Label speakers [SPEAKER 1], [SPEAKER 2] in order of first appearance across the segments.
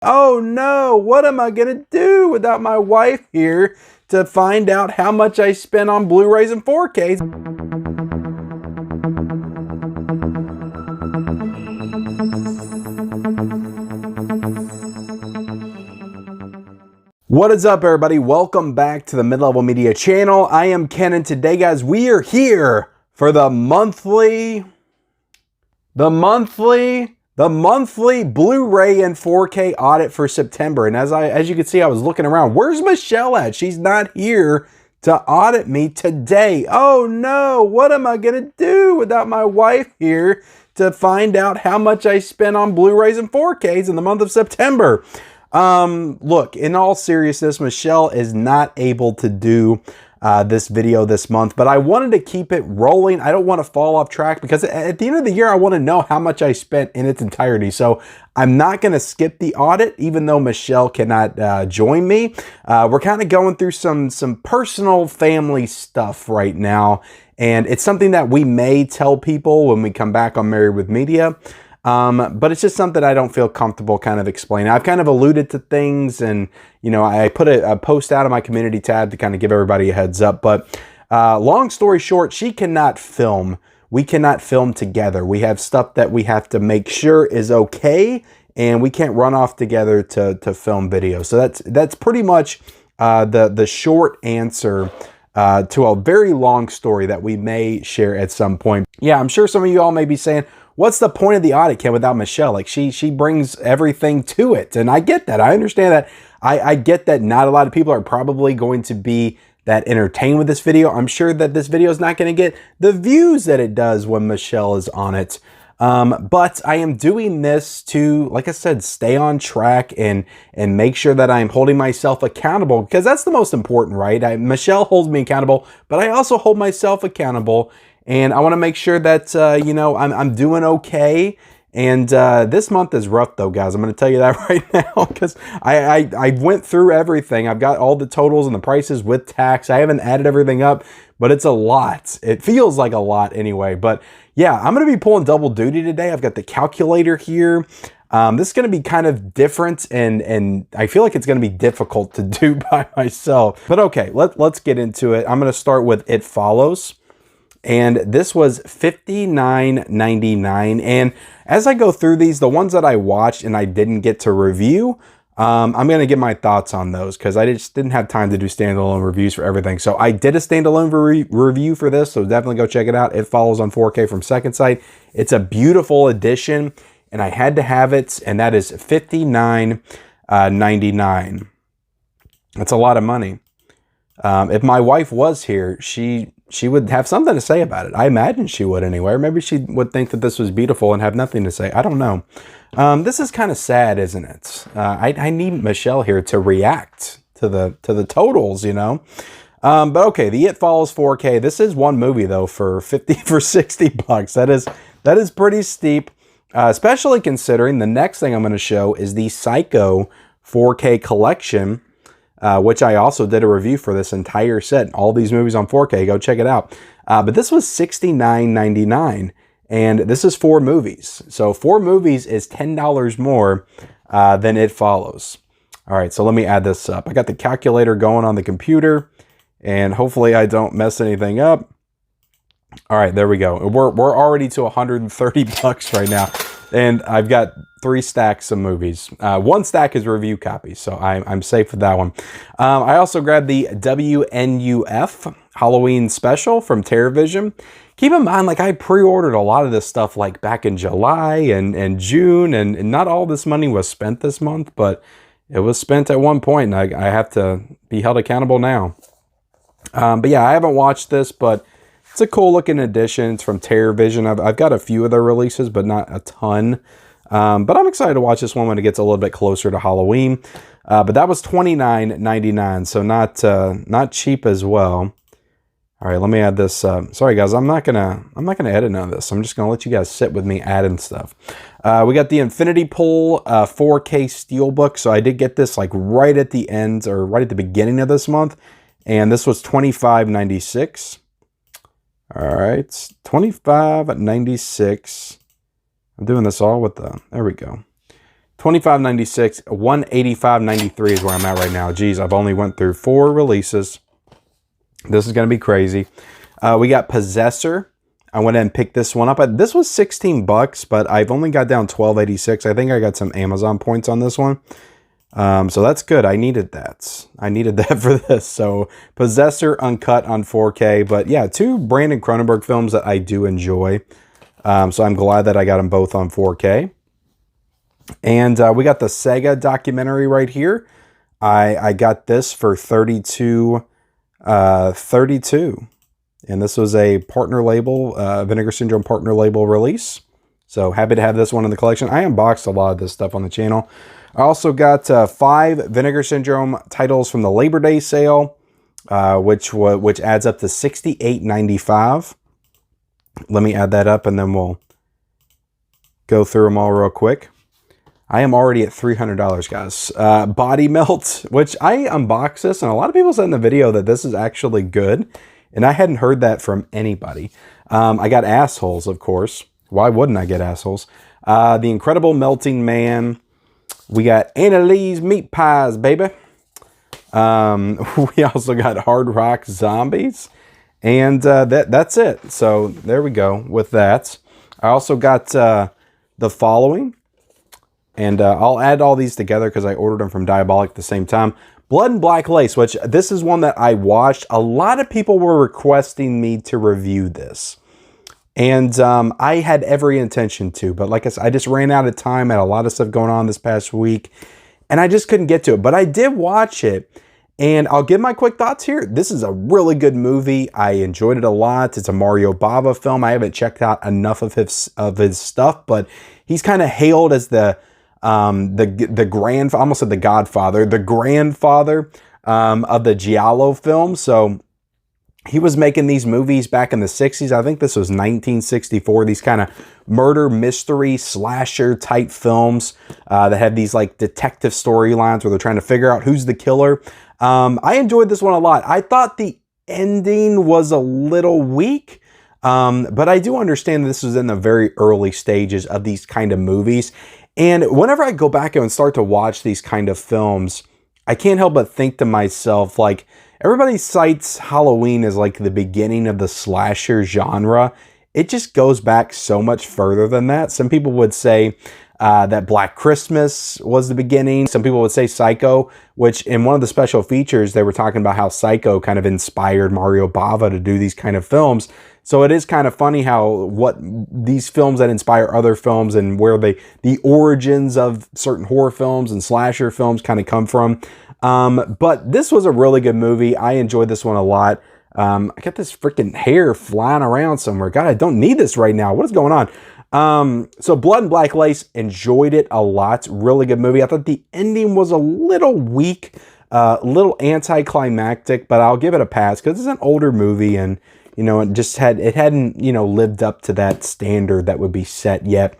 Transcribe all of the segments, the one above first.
[SPEAKER 1] Oh no, what am I gonna do without my wife here to find out how much I spent on Blu-rays and 4Ks? What is up, everybody? Welcome back to the Mid-Level Media channel. I am Ken, and today, guys, we are here for the monthly Blu-ray and 4K audit for September. And as you can see, I was looking around. Where's Michelle at? She's not here to audit me today. Oh no, what am I gonna do without my wife here to find out how much I spent on Blu-rays and 4Ks in the month of September? Look, in all seriousness, Michelle is not able to do this video this month, but I wanted to keep it rolling. I don't want to fall off track because at the end of the year, I want to know how much I spent in its entirety. So I'm not going to skip the audit, even though Michelle cannot join me. We're kind of going through some personal family stuff right now, and it's something that we may tell people when we come back on Married with Media. But it's just something I don't feel comfortable kind of explaining. I've kind of alluded to things, and, you know, I put a post out on my community tab to kind of give everybody a heads up. But long story short, she cannot film. We cannot film together. We have stuff that we have to make sure is okay, and we can't run off together to film video. So that's pretty much the short answer to a very long story that we may share at some point. Yeah, I'm sure some of you all may be saying, what's the point of the audit, Ken, without Michelle? Like, she brings everything to it. And I get that. I understand that. I get that not a lot of people are probably going to be that entertained with this video. I'm sure that this video is not going to get the views that it does when Michelle is on it. But I am doing this to, like I said, stay on track and make sure that I'm holding myself accountable, because that's the most important, right? Michelle holds me accountable, but I also hold myself accountable. And I want to make sure that, you know, I'm doing okay. And this month is rough, though, guys. I'm going to tell you that right now, because I went through everything. I've got all the totals and the prices with tax. I haven't added everything up, but it's a lot. It feels like a lot anyway. But yeah, I'm going to be pulling double duty today. I've got the calculator here. This is going to be kind of different, and I feel like it's going to be difficult to do by myself. But okay, let's get into it. I'm going to start with It Follows. And this was $59.99. And as I go through these, the ones that I watched and I didn't get to review, I'm going to get my thoughts on those because I just didn't have time to do standalone reviews for everything. So I did a standalone review for this, so definitely go check it out. It Follows on 4K from Second Sight. It's a beautiful edition, and I had to have it, and that is $59.99. That's a lot of money. If my wife was here, she would have something to say about it. I imagine she would anyway. Or maybe she would think that this was beautiful and have nothing to say. I don't know. This is kind of sad, isn't it? I need Michelle here to react to the totals, you know. But okay, the It Follows 4K. This is one movie though for $60. That is pretty steep, especially considering the next thing I'm going to show is the Psycho 4K collection. Which I also did a review for this entire set. All these movies on 4K, go check it out. But this was $69.99, and this is 4 movies. So 4 movies is $10 more than It Follows. All right, so let me add this up. I got the calculator going on the computer, and hopefully I don't mess anything up. All right, there we go. We're already to $130 right now. And I've got 3 stacks of movies. 1 stack is review copies, so I'm safe with that one. I also grabbed the WNUF Halloween special from TerrorVision. Keep in mind, like, I pre-ordered a lot of this stuff like back in July and June, and not all this money was spent this month, but it was spent at one point, and I have to be held accountable now. But yeah, I haven't watched this, but it's a cool looking edition. It's from TerrorVision. I've got a few of their releases, but not a ton. But I'm excited to watch this one when it gets a little bit closer to Halloween. But that was $29.99, so not cheap as well. All right, let me add this. Sorry guys, I'm not gonna edit none of this. I'm just gonna let you guys sit with me adding stuff. We got the Infinity Pool 4K Steelbook. So I did get this like right at the end or right at the beginning of this month, and this was $25.96. All right, $25.96. I'm doing this all with the, there we go. $25.96, $185.93 is where I'm at right now. Geez, I've only went through 4 releases. This is going to be crazy. We got Possessor. I went ahead and picked this one up. This was 16 bucks, but I've only got down $12.86. I think I got some Amazon points on this one. So that's good. I needed that. I needed that for this. So Possessor uncut on 4K. But yeah, 2 Brandon Cronenberg films that I do enjoy. So I'm glad that I got them both on 4K. And we got the Sega documentary right here. I got this for $32.32. And this was a partner label, Vinegar Syndrome partner label release. So happy to have this one in the collection. I unboxed a lot of this stuff on the channel. I also got 5 Vinegar Syndrome titles from the Labor Day sale, which adds up to $68.95. Let me add that up and then we'll go through them all real quick. I am already at $300, guys. Body Melt, which I unboxed this, and a lot of people said in the video that this is actually good, and I hadn't heard that from anybody. I got Assholes, of course. Why wouldn't I get Assholes? The Incredible Melting Man. We got Annalise Meat Pies, baby. We also got Hard Rock Zombies. And that's it. So there we go with that. I also got The Following. And I'll add all these together because I ordered them from Diabolic at the same time. Blood and Black Lace, which this is one that I watched. A lot of people were requesting me to review this. And I had every intention to. But like I said, I just ran out of time. I had a lot of stuff going on this past week. And I just couldn't get to it. But I did watch it. And I'll give my quick thoughts here. This is a really good movie. I enjoyed it a lot. It's a Mario Bava film. I haven't checked out enough of his stuff. But he's kind of hailed as the grandfather, almost said the Godfather, the grandfather of the Giallo film. So he was making these movies back in the 60s. I think this was 1964. These kind of murder mystery slasher type films that have these like detective storylines where they're trying to figure out who's the killer. I enjoyed this one a lot. I thought the ending was a little weak. But I do understand this was in the very early stages of these kind of movies. And whenever I go back and start to watch these kind of films, I can't help but think to myself, like, everybody cites Halloween as like the beginning of the slasher genre. It just goes back so much further than that. Some people would say that Black Christmas was the beginning. Some people would say Psycho, which in one of the special features, they were talking about how Psycho kind of inspired Mario Bava to do these kind of films. So it is kind of funny how what these films that inspire other films and where the origins of certain horror films and slasher films kind of come from. But this was a really good movie. I enjoyed this one a lot. I got this freaking hair flying around somewhere. God, I don't need this right now. What is going on? So Blood and Black Lace, enjoyed it a lot. Really good movie. I thought the ending was a little weak, a little anticlimactic, but I'll give it a pass because it's an older movie and, you know, it hadn't, you know, lived up to that standard that would be set yet.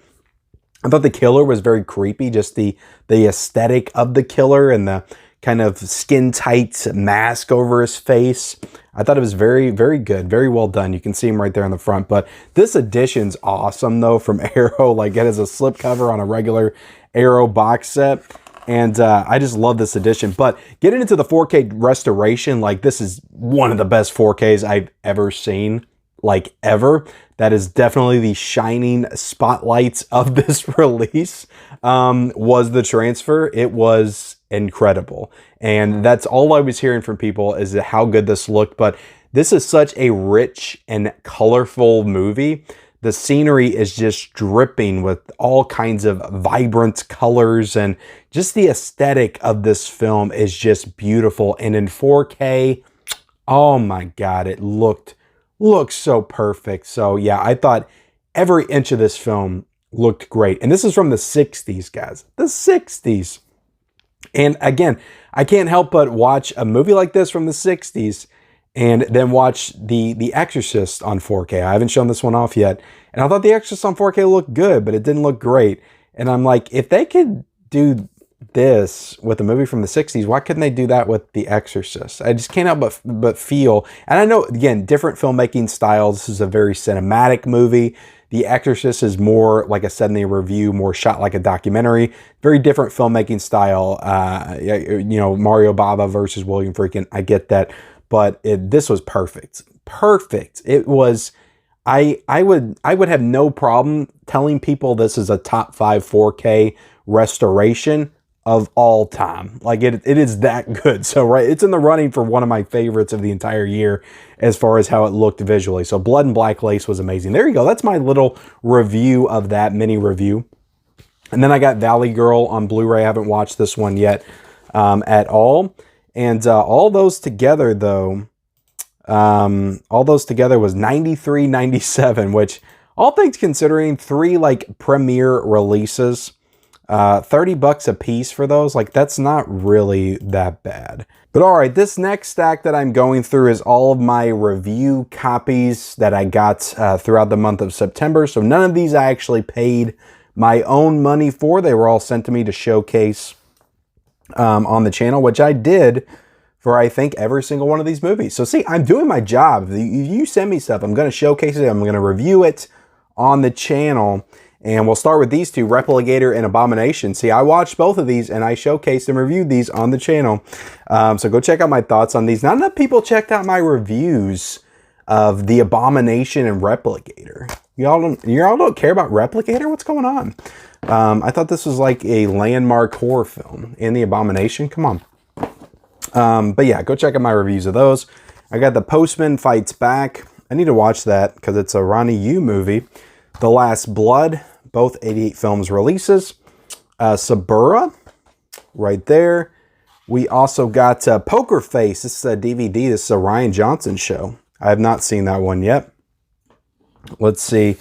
[SPEAKER 1] I thought the killer was very creepy, just the aesthetic of the killer and the kind of skin tight mask over his face. I thought it was very, very good, very well done. You can see him right there in the front. But this edition's awesome though from Arrow. Like it has a slipcover on a regular Arrow box set. And I just love this edition. But getting into the 4K restoration, like this is one of the best 4Ks I've ever seen, like ever. That is definitely the shining spotlights of this release, was the transfer. It was incredible. And that's all I was hearing from people is how good this looked. But this is such a rich and colorful movie. The scenery is just dripping with all kinds of vibrant colors and just the aesthetic of this film is just beautiful. And in 4K, oh my God, it looked so perfect. So yeah, I thought every inch of this film looked great. And this is from the 60s, guys, the 60s. And again, I can't help but watch a movie like this from the 60s and then watch The Exorcist on 4K. I haven't shown this one off yet. And I thought The Exorcist on 4K looked good, but it didn't look great. And I'm like, if they could do this with a movie from the 60s, why couldn't they do that with The Exorcist? I just can't help but feel, and I know, again, different filmmaking styles. This is a very cinematic movie. The Exorcist is more, like I said in the review, more shot like a documentary. Very different filmmaking style. You know, Mario Bava versus William Friedkin. I get that. But this was perfect. Perfect. It was... I would have no problem telling people this is a top 5 4K restoration of all time. Like it is that good. So right, it's in the running for one of my favorites of the entire year as far as how it looked visually. So Blood and Black Lace was amazing. There you go. That's my little review of that, mini review. And then I got Valley Girl on Blu-ray. I haven't watched this one yet at all. And all those together though, all those together was $93.97, which, all things considering, 3 like premiere releases, $30 a piece for those. Like, that's not really that bad. But all right, this next stack that I'm going through is all of my review copies that I got throughout the month of September. So none of these I actually paid my own money for. They were all sent to me to showcase on the channel, which I did for, I think, every single one of these movies. So see, I'm doing my job. If you send me stuff, I'm going to showcase it. I'm going to review it on the channel. And we'll start with these two, Replicator and Abomination. See, I watched both of these and I showcased and reviewed these on the channel. So go check out my thoughts on these. Not enough people checked out my reviews of The Abomination and Replicator. Y'all don't care about Replicator? What's going on? I thought this was like a landmark horror film. And The Abomination? Come on. But yeah, go check out my reviews of those. I got The Postman Fights Back. I need to watch that because it's a Ronnie Yu movie. The Last Blood, both 88 Films releases. Sabura, right there. We also got Poker Face. This is a DVD. This is a Rian Johnson show. I have not seen that one yet. Let's see.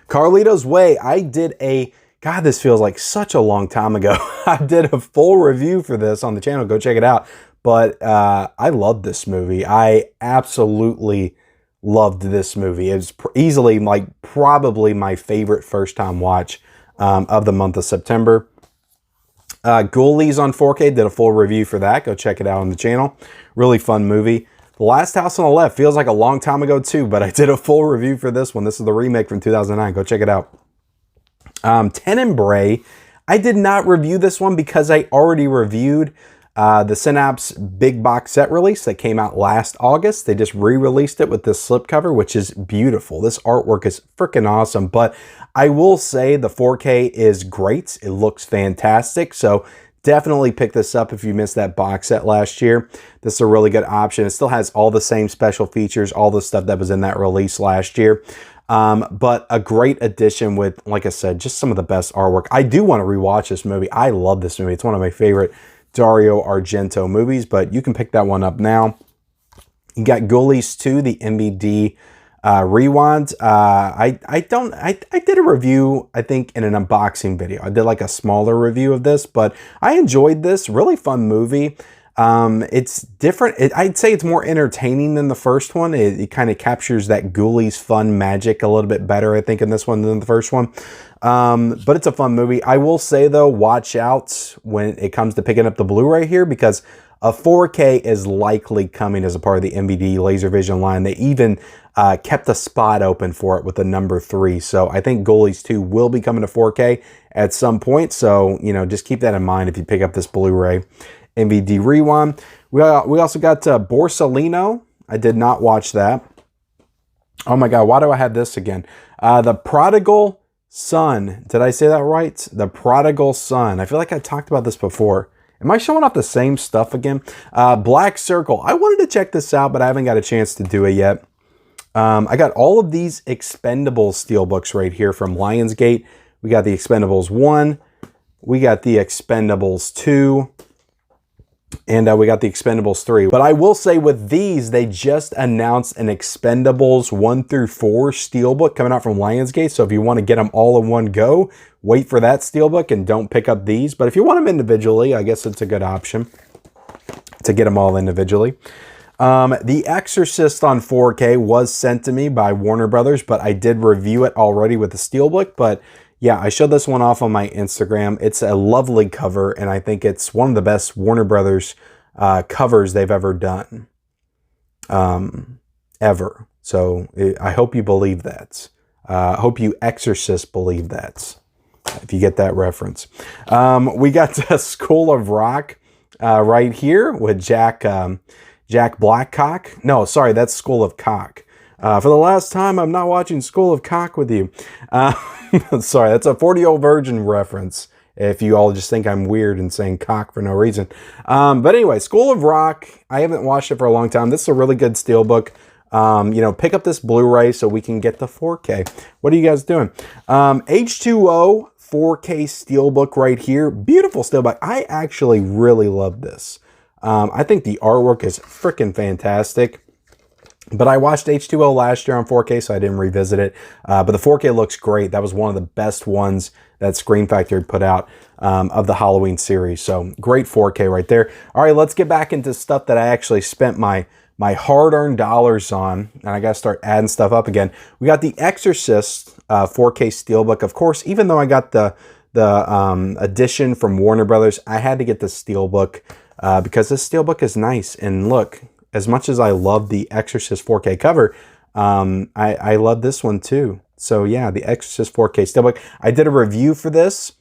[SPEAKER 1] Carlito's Way. I did a... God, this feels like such a long time ago. I did a full review for this on the channel. Go check it out. But I loved this movie. I absolutely loved this movie. It's easily, like, probably my favorite first-time watch of the month of September. Ghoulies on 4K, did a full review for that. Go check it out on the channel. Really fun movie. The Last House on the Left feels like a long time ago too, but I did a full review for this one. This is the remake from 2009. Go check it out. Tenebrae. I did not review this one because I already reviewed the Synapse big box set release that came out last August. They just re-released it with this slipcover, which is beautiful. This artwork is freaking awesome. But I will say the 4K is great. It looks fantastic. So definitely pick this up if you missed that box set last year. This is a really good option. It still has all the same special features, all the stuff that was in that release last year. But a great addition with, like I said, just some of the best artwork. I do want to rewatch this movie. I love this movie. It's one of my favorite Dario Argento movies, but you can pick that one up now. You got Ghoulies 2, the MVD rewind. I did a review, I think, in an unboxing video. I did like a smaller review of this, but I enjoyed this. Really fun movie. It's different. I'd say it's more entertaining than the first one. It kind of captures that Ghoulies fun magic a little bit better, I think, in this one than the first one. But it's a fun movie. I will say, though, watch out when it comes to picking up the Blu-ray here, because a 4K is likely coming as a part of the MVD LaserVision line. They even kept a spot open for it with the number 3. So I think Ghoulies 2 will be coming to 4K at some point. So, you know, just keep that in mind if you pick up this Blu-ray MVD rewind. We also got Borsalino. I did not watch that. Oh my God, why do I have this again? The Prodigal Son. Did I say that right? The Prodigal Son. I feel like I talked about this before. Am I showing off the same stuff again? Black Circle. I wanted to check this out, but I haven't got a chance to do it yet. I got all of these Expendables steelbooks right here from Lionsgate. We got the Expendables 1. We got the Expendables 2. And we got the Expendables 3. But I will say with these, they just announced an Expendables 1 through 4 steelbook coming out from Lionsgate. So if you want to get them all in one go, wait for that steelbook and don't pick up these. But if you want them individually, I guess it's a good option to get them all individually. The Exorcist on 4K was sent to me by Warner Brothers, but I did review it already with the steelbook. But yeah, I showed this one off on my Instagram. It's a lovely cover, and I think it's one of the best Warner Brothers covers they've ever done. Ever. So I hope you believe that. Hope you exorcists believe that, if you get that reference. We got the School of Rock right here with Jack Blackcock. No, sorry, that's School of Cock. For the last time, I'm not watching School of Cock with you. Sorry, that's a 40-year-old virgin reference, if you all just think I'm weird and saying cock for no reason. But anyway, School of Rock, I haven't watched it for a long time. This is a really good Steelbook. You know, pick up this Blu-ray so we can get the 4K. What are you guys doing? H2O 4K Steelbook right here. Beautiful Steelbook. I actually really love this. I think the artwork is freaking fantastic. But I watched H2O last year on 4K, so I didn't revisit it. But the 4K looks great. That was one of the best ones that Screen Factory put out of the Halloween series. So great 4K right there. All right, let's get back into stuff that I actually spent my hard-earned dollars on. And I got to start adding stuff up again. We got the Exorcist 4K Steelbook. Of course, even though I got the edition from Warner Brothers, I had to get the Steelbook because this Steelbook is nice. And look, as much as I love the Exorcist 4K cover, I love this one too. So yeah, the Exorcist 4K Steelbook. I did a review for this,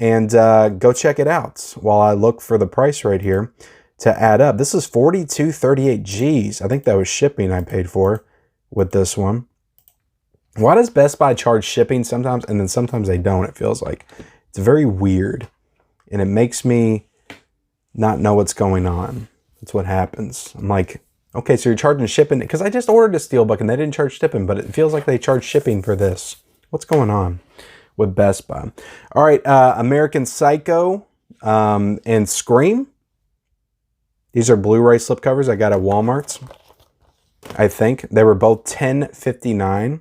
[SPEAKER 1] and go check it out while I look for the price right here to add up. This is $42.38 G's. I think that was shipping I paid for with this one. Why does Best Buy charge shipping sometimes, and then sometimes they don't? It feels like it's very weird, and it makes me not know what's going on. That's what happens. I'm like, okay, so you're charging shipping, because I just ordered a Steelbook and they didn't charge shipping, but it feels like they charge shipping for this. What's going on with Best Buy? All right, American Psycho and Scream. These are Blu-ray slipcovers I got at Walmart's. I think they were both $10.59.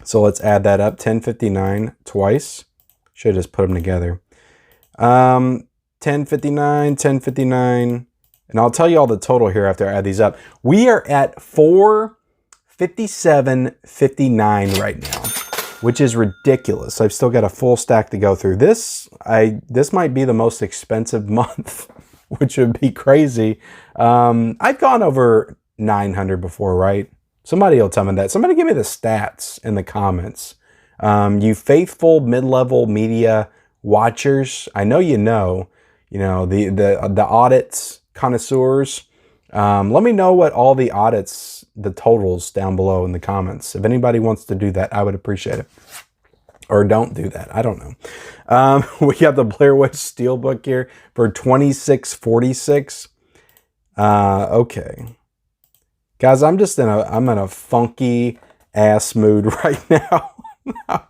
[SPEAKER 1] So let's add that up. $10.59 twice. Should have just put them together. $10.59, $10.59. And I'll tell you all the total here after I add these up. We are at $457.59 right now, which is ridiculous. I've still got a full stack to go through. This might be the most expensive month, which would be crazy. I've gone over 900 before, right? Somebody will tell me that. Somebody give me the stats in the comments. You faithful mid-level media watchers, I know you know the audits connoisseurs. Let me know what all the audits, the totals down below in the comments. If anybody wants to do that, I would appreciate it. Or don't do that. I don't know. We got the Blair Witch Steelbook here for $26.46. Okay. Guys, I'm in a funky ass mood right now.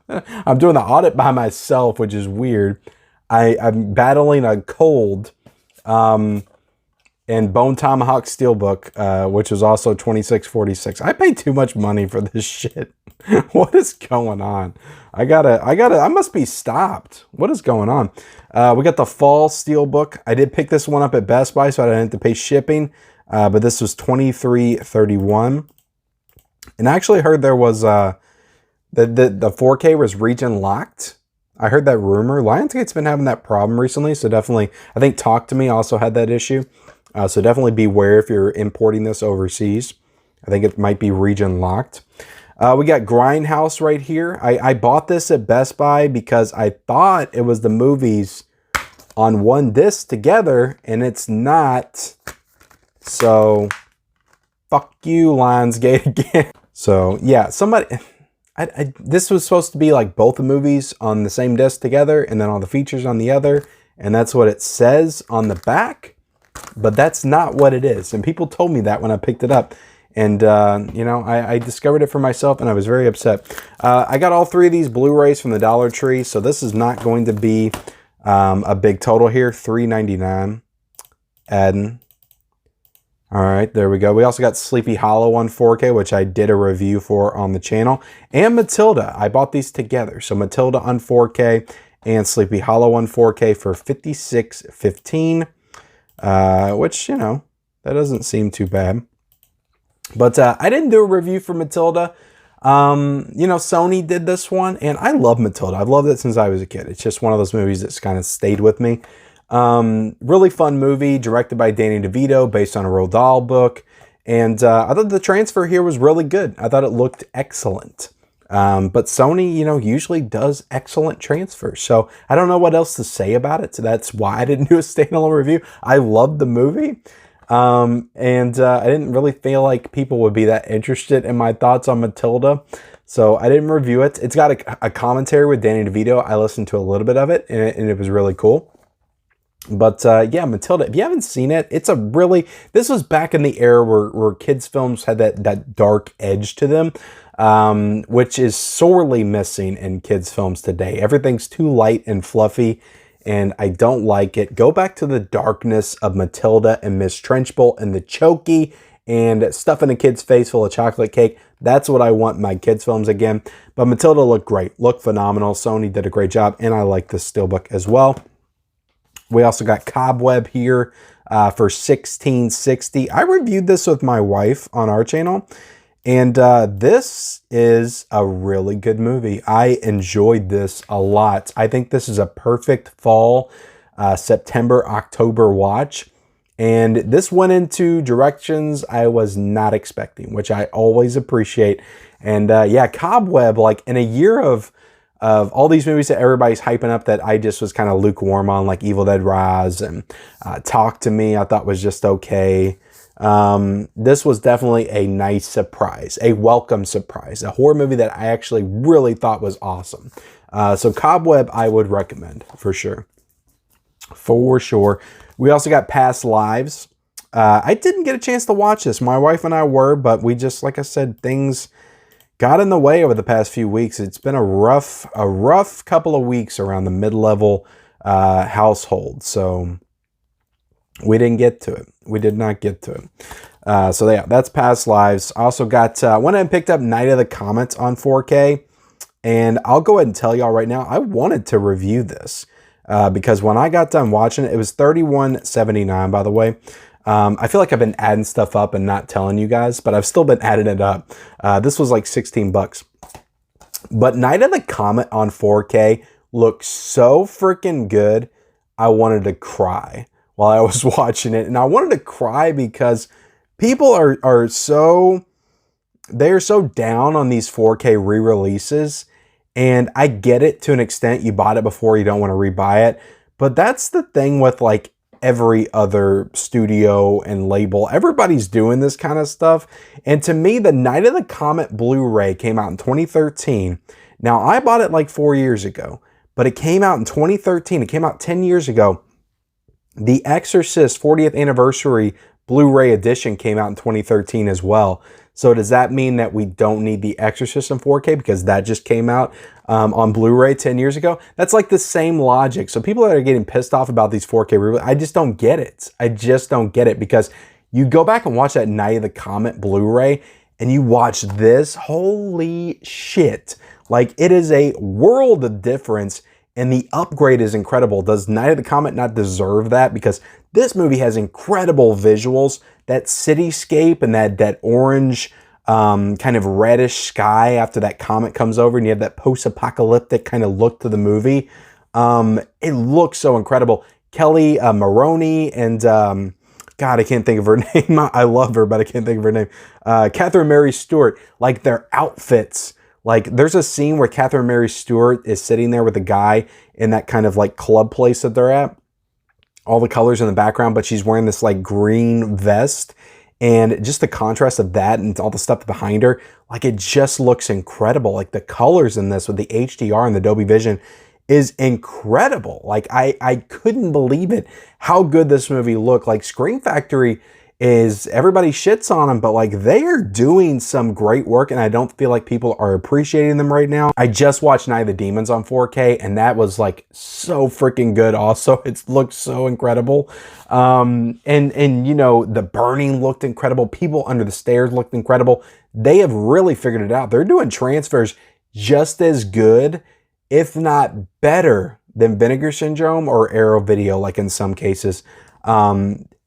[SPEAKER 1] I'm doing the audit by myself, which is weird. I'm battling a cold. And Bone Tomahawk Steelbook, which was also $26.46. I paid too much money for this shit. What is going on? I must be stopped. What is going on? We got the Fall Steelbook. I did pick this one up at Best Buy, so I didn't have to pay shipping. But this was $23.31. And I actually heard there was, the 4K was region locked. I heard that rumor. Lionsgate's been having that problem recently, so definitely, I think Talk To Me also had that issue. So definitely beware if you're importing this overseas. I think it might be region locked. We got Grindhouse right here. I bought this at Best Buy because I thought it was the movies on one disc together, and it's not. So, fuck you, Lionsgate again. So, yeah, somebody... this was supposed to be like both the movies on the same disc together and then all the features on the other. And that's what it says on the back. But that's not what it is. And people told me that when I picked it up. And, I discovered it for myself and I was very upset. I got all three of these Blu-rays from the Dollar Tree. So this is not going to be a big total here. $3.99. Adding. All right, there we go. We also got Sleepy Hollow on 4K, which I did a review for on the channel. And Matilda. I bought these together. So Matilda on 4K and Sleepy Hollow on 4K for $56.15. Which, that doesn't seem too bad. But I didn't do a review for Matilda. Sony did this one, and I love Matilda. I've loved it since I was a kid. It's just one of those movies that's kind of stayed with me. Really fun movie, directed by Danny DeVito, based on a Roald Dahl book. And I thought the transfer here was really good. I thought it looked excellent. But Sony, you know, usually does excellent transfers. So I don't know what else to say about it. So that's why I didn't do a standalone review. I loved the movie. And I didn't really feel like people would be that interested in my thoughts on Matilda. So I didn't review it. It's got a commentary with Danny DeVito. I listened to a little bit of it, and it was really cool. But yeah, Matilda, if you haven't seen it, it's a really, this was back in the era where kids' films had that dark edge to them, which is sorely missing in kids' films today. Everything's too light and fluffy, and I don't like it. Go back to the darkness of Matilda and Miss Trenchbull and the Chokey and stuffing a kid's face full of chocolate cake. That's what I want in my kids' films again. But Matilda looked great, looked phenomenal. Sony did a great job, and I like this steelbook as well. We also got Cobweb here for $16.60. I reviewed this with my wife on our channel, and this is a really good movie. I enjoyed this a lot. I think this is a perfect fall, September, October watch. And this went into directions I was not expecting, which I always appreciate. And yeah, Cobweb, like in a year of all these movies that everybody's hyping up that I just was kind of lukewarm on, like Evil Dead Rise and Talk to Me, I thought was just okay. This was definitely a nice surprise, a welcome surprise, a horror movie that I actually really thought was awesome. So Cobweb, I would recommend for sure. For sure. We also got Past Lives. I didn't get a chance to watch this. My wife and I were, but we just, like I said, things got in the way over the past few weeks. It's been a rough couple of weeks around the mid-level household. So we didn't get to it. We did not get to it. So yeah, that's Past Lives. I also got, went and picked up Night of the Comet on 4K. And I'll go ahead and tell y'all right now, I wanted to review this. Because when I got done watching it, it was $31.79, by the way. I feel like I've been adding stuff up and not telling you guys, but I've still been adding it up. This was like 16 bucks. But Night of the Comet on 4K looked so freaking good, I wanted to cry while I was watching it. And I wanted to cry because people are so, they're so down on these 4K re-releases. And I get it to an extent. You bought it before, you don't want to rebuy it. But that's the thing with like every other studio and label. Everybody's doing this kind of stuff. And to me, the Night of the Comet Blu-ray came out in 2013. Now, I bought it like 4 years ago, but it came out in 2013. It came out 10 years ago. The Exorcist 40th Anniversary Blu-ray edition came out in 2013 as well. So does that mean that we don't need The Exorcist in 4K because that just came out on Blu-ray 10 years ago? That's like the same logic. So people that are getting pissed off about these 4K re-releases, I just don't get it. I just don't get it because you go back and watch that Night of the Comet Blu-ray and you watch this, holy shit. Like it is a world of difference and the upgrade is incredible. Does Night of the Comet not deserve that? Because this movie has incredible visuals. That cityscape and that orange kind of reddish sky after that comet comes over and you have that post-apocalyptic kind of look to the movie. It looks so incredible. Kelly Maroney and, God, I can't think of her name. I love her, but I can't think of her name. Catherine Mary Stewart, like their outfits. Like there's a scene where Catherine Mary Stewart is sitting there with a guy in that kind of like club place that they're at. All the colors in the background, but she's wearing this like green vest and just the contrast of that and all the stuff behind her, like it just looks incredible. Like the colors in this with the HDR and the Dolby Vision is incredible. Like I couldn't believe it, how good this movie looked. Like Scream Factory is, everybody shits on them, but like they are doing some great work and I don't feel like people are appreciating them right now. I just watched Night of the Demons on 4K and that was like so freaking good also. It looked so incredible. And you know, the burning looked incredible. People under the stairs looked incredible. They have really figured it out. They're doing transfers just as good, if not better than Vinegar Syndrome or Arrow Video, like in some cases.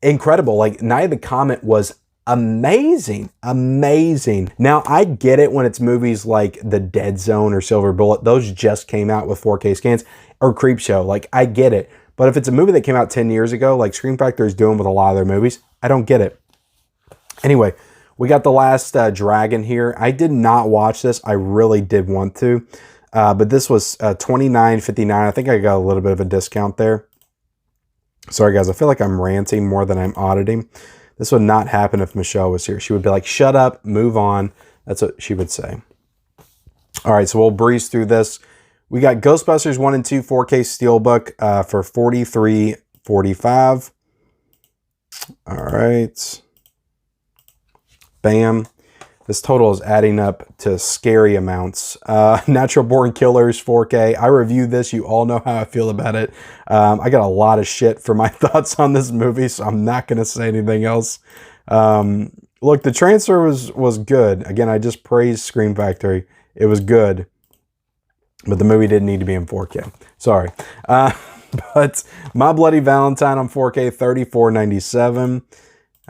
[SPEAKER 1] Incredible. Like Night of the Comet was amazing. Now I get it when it's movies like The Dead Zone or Silver Bullet. Those just came out with 4K scans, or Creepshow. Like I get it. But if it's a movie that came out 10 years ago, like Scream Factory is doing with a lot of their movies, I don't get it. Anyway, We got The Last Dragon here. I did not watch this. I really did want to. But this was $29.59. I think I got a little bit of a discount there. Sorry, guys. I feel like I'm ranting more than I'm auditing. This would not happen if Michelle was here. She would be like, shut up, move on. That's what she would say. All right, so we'll breeze through this. We got Ghostbusters 1 and 2 4K Steelbook for $43.45. All right. Bam. This total is adding up to scary amounts. Natural Born Killers 4K. I reviewed this. You all know how I feel about it. I got a lot of shit for my thoughts on this movie, so I'm not going to say anything else. Look, the transfer was good. Again, I just praised Scream Factory. It was good. But the movie didn't need to be in 4K. Sorry. But My Bloody Valentine on 4K, $34.97.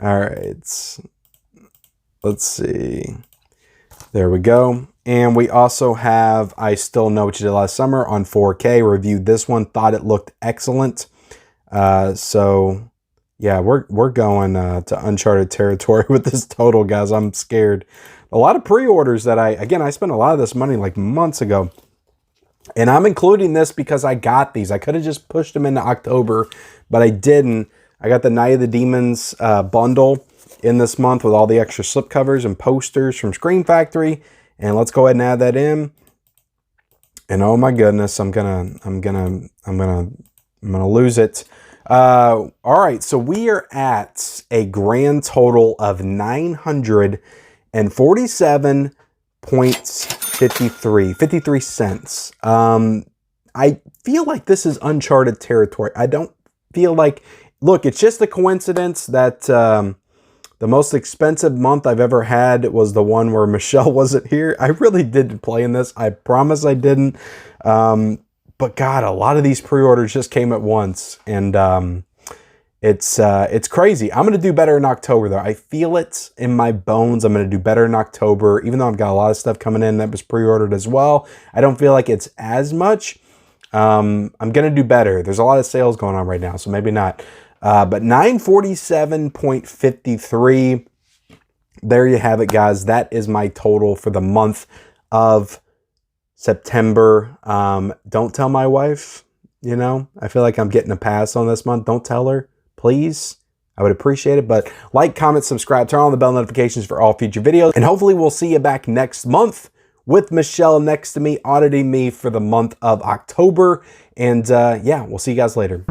[SPEAKER 1] All right. Let's see. There we go. And we also have I Still Know What You Did Last Summer on 4K. Reviewed this one. Thought it looked excellent. So, yeah, we're going to uncharted territory with this total, guys. I'm scared. A lot of pre-orders that I spent a lot of this money like months ago. And I'm including this because I got these. I could have just pushed them into October, but I didn't. I got the Night of the Demons bundle in this month with all the extra slipcovers and posters from Scream Factory. And let's go ahead and add that in. And oh my goodness, I'm gonna lose it. All right, so we are at a grand total of $947.53 cents. I feel like this is uncharted territory. I don't feel like, look, it's just a coincidence that the most expensive month I've ever had was the one where Michelle wasn't here. I really did play in this. I promise I didn't. But God, a lot of these pre-orders just came at once. And it's crazy. I'm going to do better in October, though. I feel it in my bones. I'm going to do better in October, even though I've got a lot of stuff coming in that was pre-ordered as well. I don't feel like it's as much. I'm going to do better. There's a lot of sales going on right now, so maybe not. But 947.53. There you have it, guys. That is my total for the month of September. Don't tell my wife, you know. I feel like I'm getting a pass on this month. Don't tell her, please. I would appreciate it. But like, comment, subscribe, turn on the bell notifications for all future videos. And hopefully we'll see you back next month with Michelle next to me, auditing me for the month of October. And yeah, we'll see you guys later.